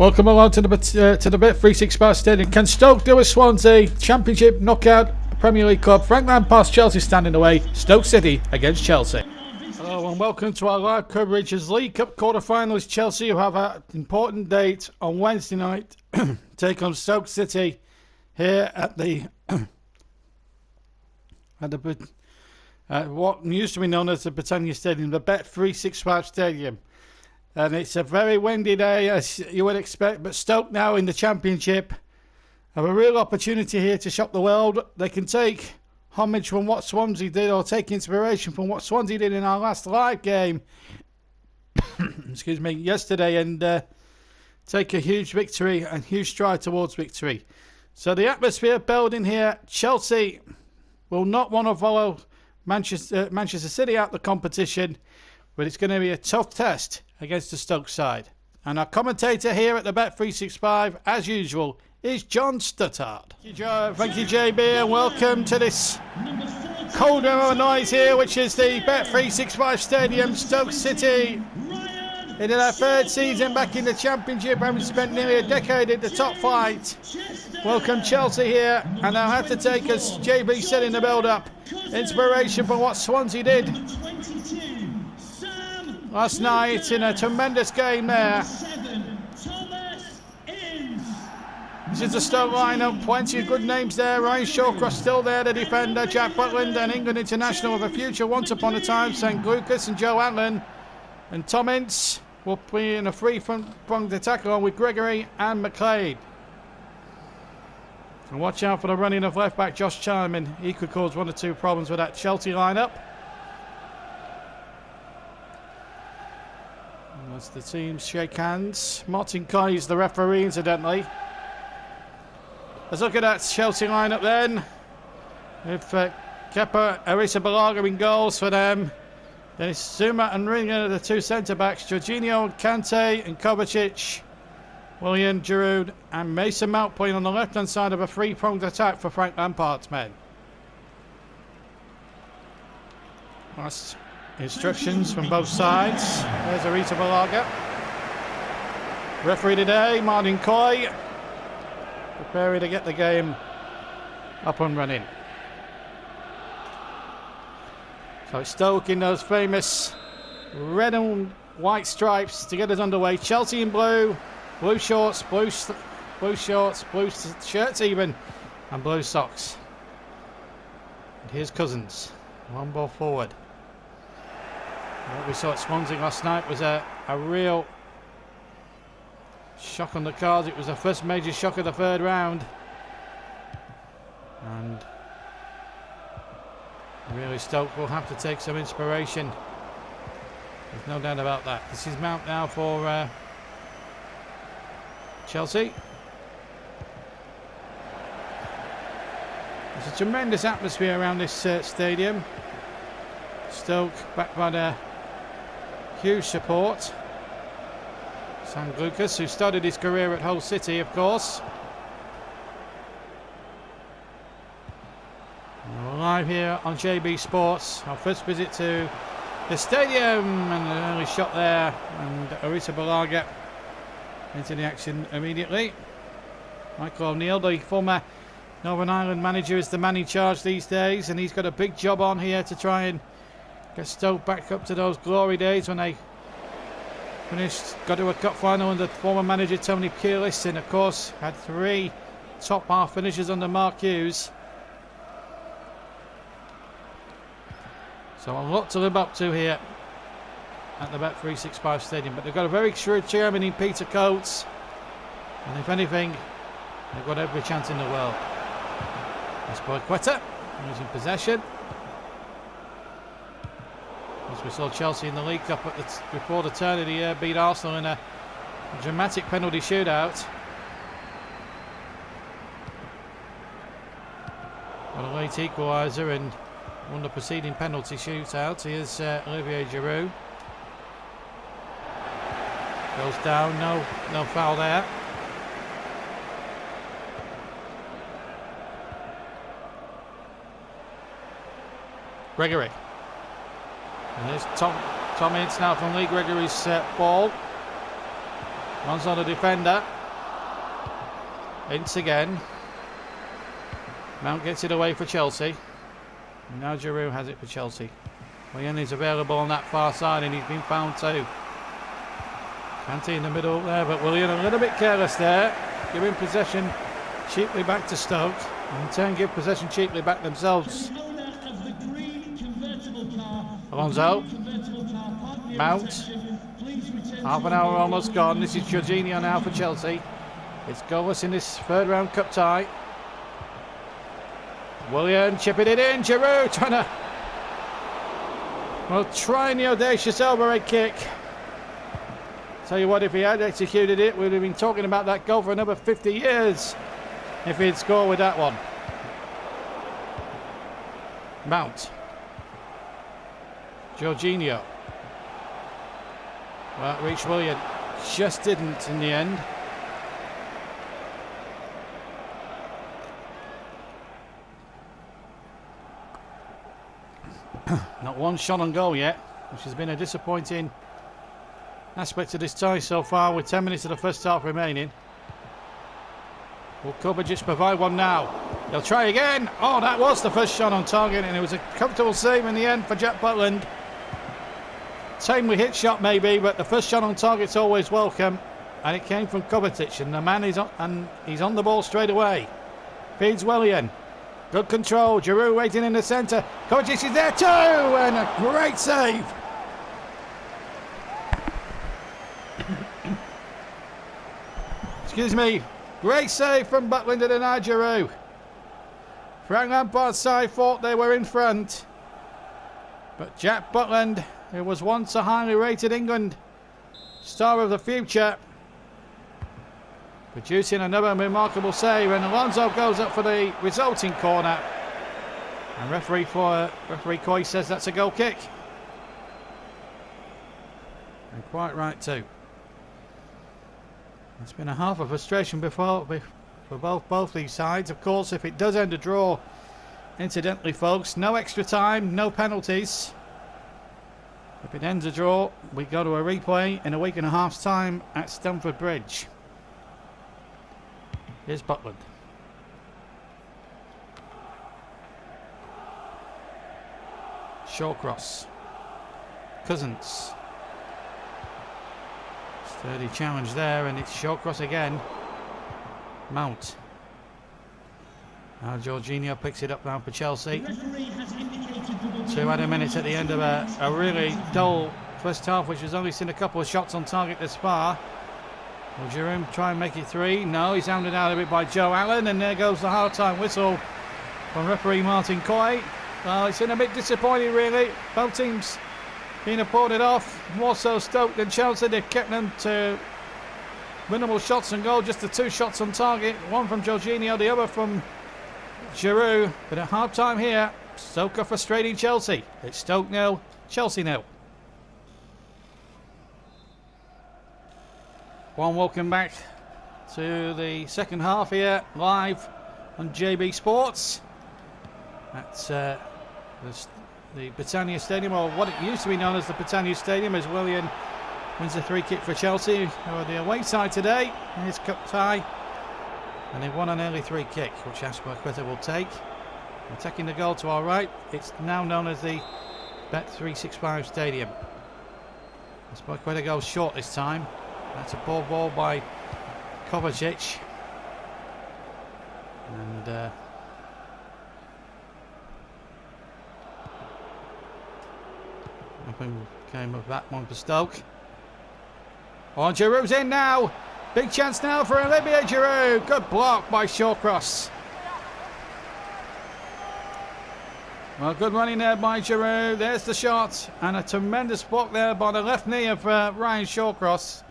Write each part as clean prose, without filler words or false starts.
Welcome along to the Bet365 Stadium. Can Stoke do a Swansea Championship knockout Premier League club? Frank Lampard's Chelsea standing away. Stoke City against Chelsea. Hello and welcome to our live coverage as League Cup quarter-finalists. Chelsea, who have an important date on Wednesday night, take on Stoke City here at the what used to be known as the Britannia Stadium, the Bet365 Stadium. And it's a very windy day, as you would expect, but Stoke now in the Championship have a real opportunity here to shock the world. They can take homage from what Swansea did, or take inspiration from what Swansea did in our last live game excuse me, yesterday, and take a huge victory and huge stride towards victory. So the atmosphere building here. Chelsea will not want to follow Manchester City out the competition, but it's going to be a tough test against the Stoke side. And our commentator here at the Bet365, as usual, is John Stuttard. Thank you, JB, and welcome to this cold noise here, which is the Bet365 Stadium. Stoke City in their third season back in the Championship, having spent nearly a decade in the top flight. Welcome Chelsea here, and I'll have to take, as JB said in the build-up, inspiration from what Swansea did last night in a tremendous game there. This is the Stoke lineup. Plenty of good names there. Ryan Shawcross still there, the defender. Jack Butland, an England international of a future once upon a time. St. Lucas and Joe Allen. And Tom Ince will be in a free-pronged attack along with Gregory and McLeod. And watch out for the running of left-back Josh Charman. He could cause one or two problems with that Chelsea lineup. As the teams shake hands. Martin Coy is the referee, incidentally. Let's look at that Chelsea lineup then. If Kepa, Arrizabalaga in goals for them. Then it's Zuma and Ringer, the two centre-backs. Jorginho, Kante and Kovacic. Willian, Giroud and Mason Mount playing on the left-hand side of a three-pronged attack for Frank Lampard's men. Last instructions from both sides. There's Arrizabalaga. Referee today, Martin Coy, preparing to get the game up and running. So it's Stoke in those famous red and white stripes to get us underway. Chelsea in blue, blue shorts, blue shirts even, and blue socks. And here's Cousins, one ball forward. What we saw at Swansea last night was a real shock on the cards. It was the first major shock of the third round. And really Stoke will have to take some inspiration. There's no doubt about that. This is Mount now for Chelsea. There's a tremendous atmosphere around this stadium. Stoke backed by their huge support. St. Lucas, who started his career at Hull City, of course. And we're live here on JB Sports. Our first visit to the stadium, and an early shot there, and Arrizabalaga into the action immediately. Michael O'Neill, the former Northern Ireland manager, is the man in charge these days, and he's got a big job on here to try and get Stoke back up to those glory days when they got to a cup final under former manager Tony Pulis, and of course had three top half finishes under Mark Hughes. So a lot to live up to here at the Bet365 Stadium, but they've got a very shrewd chairman in Peter Coates, and if anything, they've got every chance in the world. That's by Quetta, losing possession. As we saw Chelsea in the League Cup before the turn of the year beat Arsenal in a dramatic penalty shootout. Got a late equaliser and won the preceding penalty shootout. Here's Olivier Giroud. Goes down, no foul there. Gregory. And there's Tom Ince now from Lee Gregory's ball. One's on a defender. Ince again. Mount gets it away for Chelsea. And now Giroud has it for Chelsea. Willian is available on that far side and he's been found too. Kante in the middle there, but Willian a little bit careless there. Giving possession cheaply back to Stoke. And in turn give possession cheaply back themselves. Alonso. Mount. Half an hour almost gone. This is Jorginho now for Chelsea. It's goalless in this third round cup tie. Willian chipping it in. Giroud trying the audacious overhead kick. Tell you what, if he had executed it, we'd have been talking about that goal for another 50 years if he'd scored with that one. Mount. Jorginho. Well, reached Willian. Just didn't in the end. Not one shot on goal yet, which has been a disappointing aspect of this tie so far, with 10 minutes of the first half remaining. Will Kovacic provide one now? They'll try again. Oh, that was the first shot on target, and it was a comfortable save in the end for Jack Butland. Tamely hit shot maybe, but the first shot on target's always welcome, and it came from Kovacic, and the man is on, and he's on the ball straight away. Feeds Willian. Good control. Giroud waiting in the centre. Kovacic is there too, and a great save. Excuse me. Great save from Butland to deny Giroud. Frank Lampard's side thought they were in front, but Jack Butland, who was once a highly rated England star of the future, producing another remarkable save, and Alonso goes up for the resulting corner. And referee Coy says that's a goal kick. And quite right too. It's been a half of frustration before for both these sides. Of course, if it does end a draw, incidentally folks, no extra time, no penalties. If it ends a draw, we go to a replay in a week and a half's time at Stamford Bridge. Here's Butland. Shawcross. Cousins. Sturdy challenge there, and it's Shawcross again. Mount. Now Jorginho picks it up now for Chelsea. 2 added minutes at the end of a really dull first half, which has only seen a couple of shots on target this far. Will Giroud try and make it 3? No, he's hounded out a bit by Joe Allen, and there goes the half-time whistle from referee Martin Coy. Well, it's been a bit disappointing really. Both teams being applauded off, more so Stoke than Chelsea. They've kept them to minimal shots on goal, just the 2 shots on target, one from Jorginho, the other from Giroud. But at half-time here, Stoke are frustrating Chelsea. It's Stoke 0, Chelsea 0. One welcome back to the second half here, live on JB Sports. That's the Britannia Stadium, or what it used to be known as the Britannia Stadium, as Willian wins the 3 kick for Chelsea, who are the away side today in this cup tie. And they've won an early 3 kick, which Asperqueta will take. And taking the goal to our right, it's now known as the Bet365 Stadium. Asperqueta goes short this time. That's a poor ball by Kovacic. And nothing came of that one for Stoke. Oh, Giroud's in now. Big chance now for Olivier Giroud. Good block by Shawcross. Well, good running there by Giroud. There's the shot. And a tremendous block there by the left knee of Ryan Shawcross.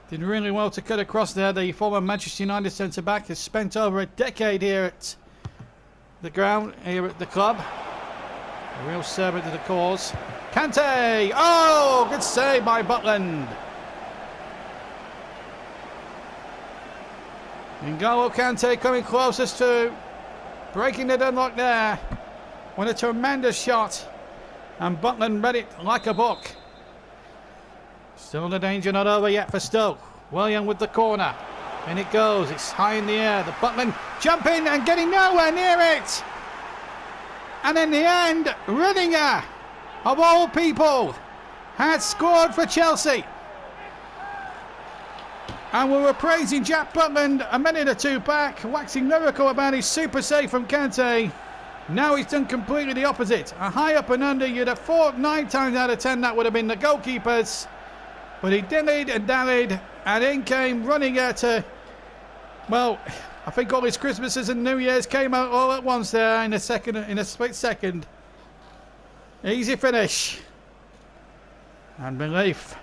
Did really well to cut across there. The former Manchester United centre-back has spent over a decade here at the ground, here at the club. A real servant to the cause. Kante! Oh, good save by Butland. N'Golo Kante coming closest to breaking the deadlock there. With a tremendous shot. And Butland read it like a book. Still the danger not over yet for Stoke. Willian with the corner. And it goes. It's high in the air. The Butland jumping and getting nowhere near it. And in the end, Rudiger, of all people, had scored for Chelsea. And we were praising Jack Butland a minute or two back, waxing lyrical about his super save from Kante. Now he's done completely the opposite. A high up and under, you'd have thought 9 times out of 10 that would have been the goalkeepers. But he dillied and dallied, and in came Rudiger to, well, I think all his Christmases and New Year's came out all at once there in a split second. Easy finish. And relief.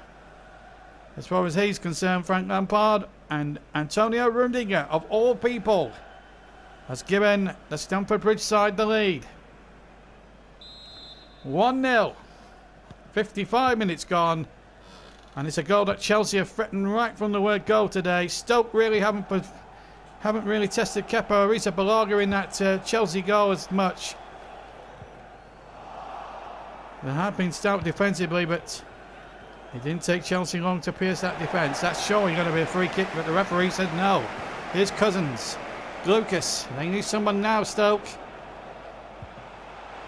As far as he's concerned, Frank Lampard and Antonio Rudiger, of all people, has given the Stamford Bridge side the lead. 1-0. 55 minutes gone. And it's a goal that Chelsea have threatened right from the word go today. Stoke really haven't really tested Kepa Arrizabalaga in that Chelsea goal as much. They have been stout defensively, but it didn't take Chelsea long to pierce that defence. That's surely going to be a free kick, but the referee said no. Here's Cousins. Lucas. They need someone now, Stoke.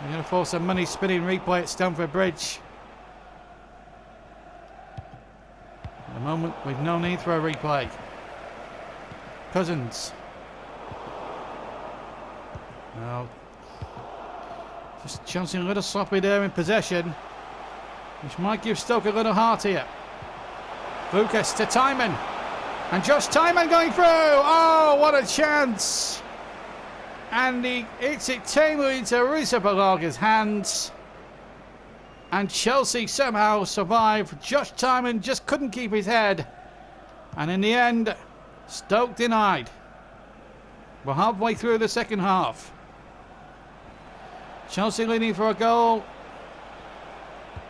They're going to force a money-spinning replay at Stamford Bridge. At the moment, we've no need for a replay. Cousins. No. Just Chelsea a little sloppy there in possession, which might give Stoke a little heart here. Lucas to Timon. And Josh Timon going through. Oh, what a chance. And he hits it tamely into Arrizabalaga's hands. And Chelsea somehow survive. Josh Timon just couldn't keep his head. And in the end, Stoke denied. We're halfway through the second half. Chelsea leading for a goal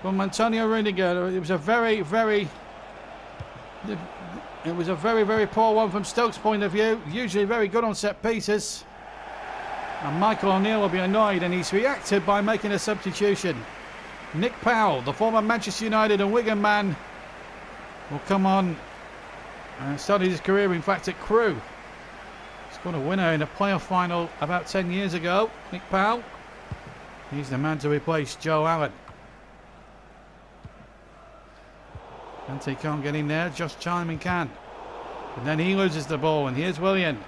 from Antonio Rudiger. It was a very, very poor one from Stoke's point of view. Usually very good on set pieces. And Michael O'Neill will be annoyed, and he's reacted by making a substitution. Nick Powell, the former Manchester United and Wigan man, will come on and started his career, in fact, at Crewe. He's got a winner in a playoff final about 10 years ago. Nick Powell. He's the man to replace Joe Allen. Kante can't get in there. Josh Timon can. And then he loses the ball. And here's Willian.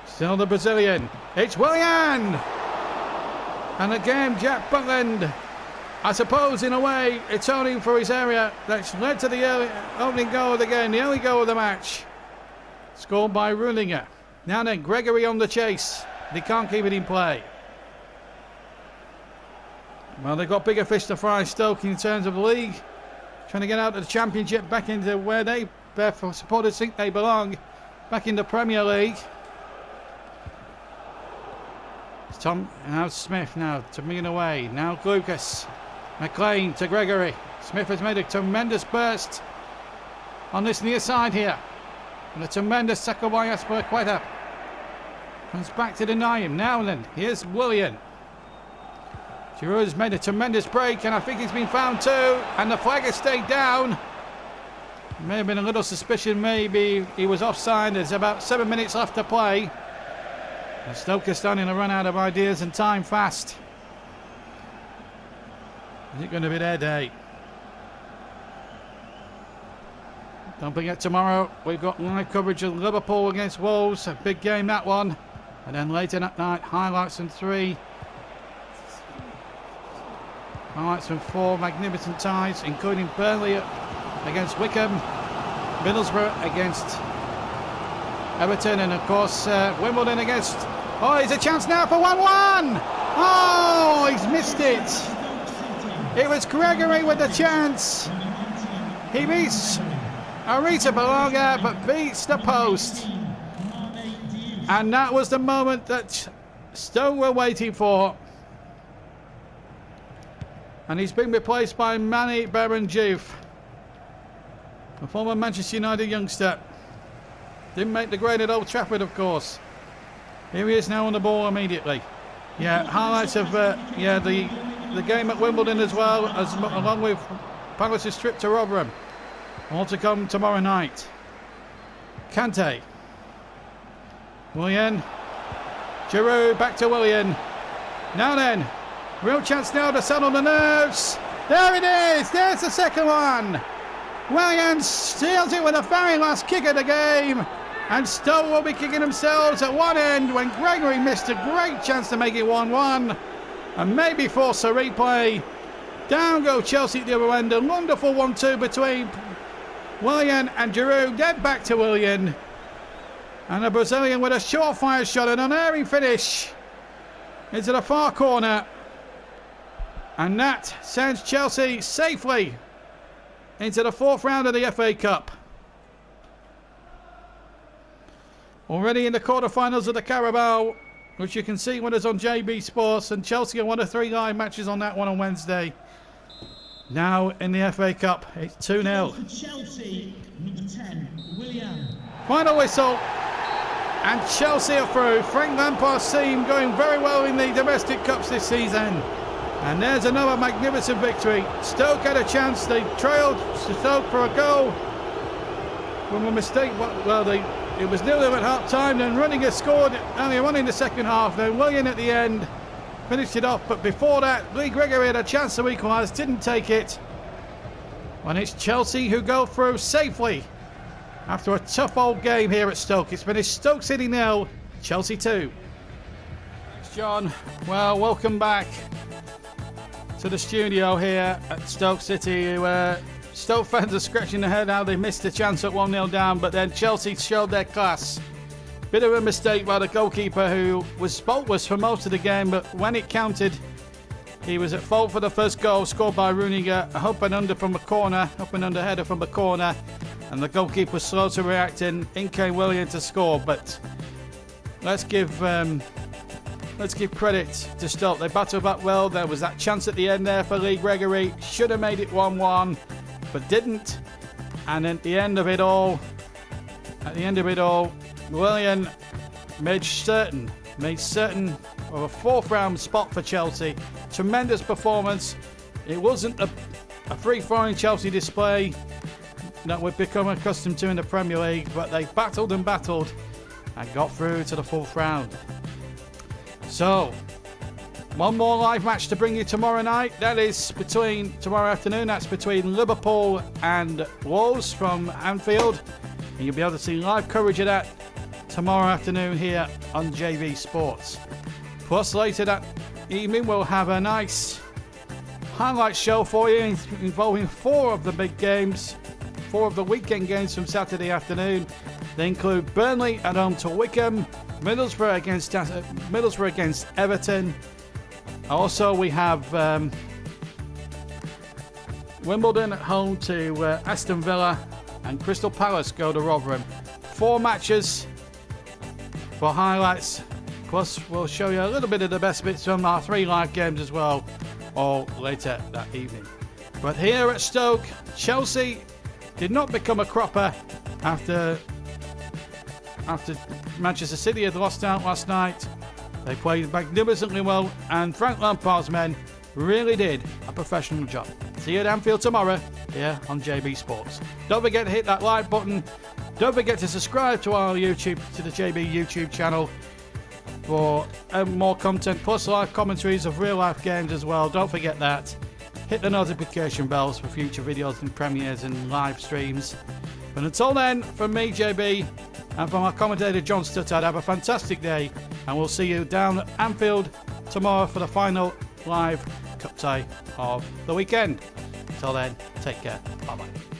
Still the Brazilian. It's Willian! And again, Jack Butland, I suppose in a way, atoning for his area that's led to the early opening goal of the game, the early goal of the match. Scored by Rudiger. Now then, Gregory on the chase. They can't keep it in play. Well, they've got bigger fish to fry, Stoke, in terms of the league. Trying to get out of the Championship back into where their supporters think they belong. Back in the Premier League. It's now Smith now to Mean away. Now Lucas. McLean to Gregory. Smith has made a tremendous burst on this near side here. And a tremendous tackle by Azpilicueta. Comes back to deny him. Now then, here's Willian. Giroud has made a tremendous break, and I think he's been found too. And the flag has stayed down. May have been a little suspicion, maybe he was offside. There's about 7 minutes left to play. And Stoke is starting to run out of ideas and time fast. Is it going to be their day? Don't forget, tomorrow we've got live coverage of Liverpool against Wolves. A big game, that one. And then later that night, highlights from 4 magnificent ties, including Burnley against Wickham, Middlesbrough against Everton, and of course Wimbledon against... Oh, there's a chance now for 1-1! Oh, he's missed it! It was Gregory with the chance. He beats Arrizabalaga, but beats the post. And that was the moment that Stoke were waiting for. And he's been replaced by Manny Baranjuf, a former Manchester United youngster. Didn't make the grade at Old Trafford, of course. Here he is now on the ball immediately. Yeah, highlights of the game at Wimbledon as well, along with Palace's trip to Rotherham. All to come tomorrow night. Kante. Willian. Giroud back to Willian. Now then, real chance now to settle the nerves. There it is. There's the second one. Willian steals it with the very last kick of the game. And Stoke will be kicking themselves at one end when Gregory missed a great chance to make it 1-1. And maybe force a replay. Down go Chelsea at the other end. A wonderful 1-2 between Willian and Giroud. Dead back to Willian. And a Brazilian with a surefire shot and an unerring finish into the far corner. And that sends Chelsea safely into the fourth round of the FA Cup. Already in the quarterfinals of the Carabao, which you can see when it's on JB Sports, and Chelsea are one of 3 live matches on that one on Wednesday. Now in the FA Cup, it's 2-0. Chelsea, number 10, Willian. Final whistle, and Chelsea are through. Frank Lampard's team going very well in the domestic cups this season. And there's another magnificent victory. Stoke had a chance. They trailed Stoke for a goal from a mistake. Well, it was 0 at half time. Then Runninger scored earlier on in the second half. Then Willian at the end finished it off. But before that, Lee Gregory had a chance to equalise, didn't take it. And it's Chelsea who go through safely after a tough old game here at Stoke. It's finished Stoke City 0, Chelsea 2. Thanks, John. Well, welcome back to the studio here at Stoke City. Stoke fans are scratching their head how they missed a chance at 1-0 down, but then Chelsea showed their class. Bit of a mistake by the goalkeeper, who was faultless for most of the game, but when it counted, he was at fault for the first goal scored by Runninger, up and under from a corner, up and under header from a corner, and the goalkeeper was slow to react, and in came Willian to score. But let's give credit to Stoke. They battled back well. There was that chance at the end there for Lee Gregory. Should have made it 1-1, but didn't. And at the end of it all, Willian made certain of a fourth round spot for Chelsea. Tremendous performance. It wasn't a free-flowing Chelsea display that we've become accustomed to in the Premier League, but they battled and got through to the fourth round. So, one more live match to bring you tomorrow night. That is tomorrow afternoon. That's between Liverpool and Wolves from Anfield. And you'll be able to see live coverage of that tomorrow afternoon here on JV Sports. Plus, later that evening, we'll have a nice highlight show for you involving 4 of the big games, 4 of the weekend games from Saturday afternoon. They include Burnley at home to Wickham, Middlesbrough against Everton. Also, we have Wimbledon at home to Aston Villa, and Crystal Palace go to Rotherham. 4 matches for highlights. Plus, we'll show you a little bit of the best bits from our 3 live games as well, all later that evening. But here at Stoke, Chelsea did not become a cropper after Manchester City had lost out last night. They played magnificently well, and Frank Lampard's men really did a professional job. See you at Anfield tomorrow here on JB Sports. Don't forget to hit that like button. Don't forget to subscribe to our the JB YouTube channel for more content, plus live commentaries of real life games as well. Don't forget that. Hit the notification bells for future videos and premieres and live streams. But until then, from me, JB, and from our commentator John Stuttard, have a fantastic day, and we'll see you down at Anfield tomorrow for the final live cup tie of the weekend. Until then, take care. Bye bye.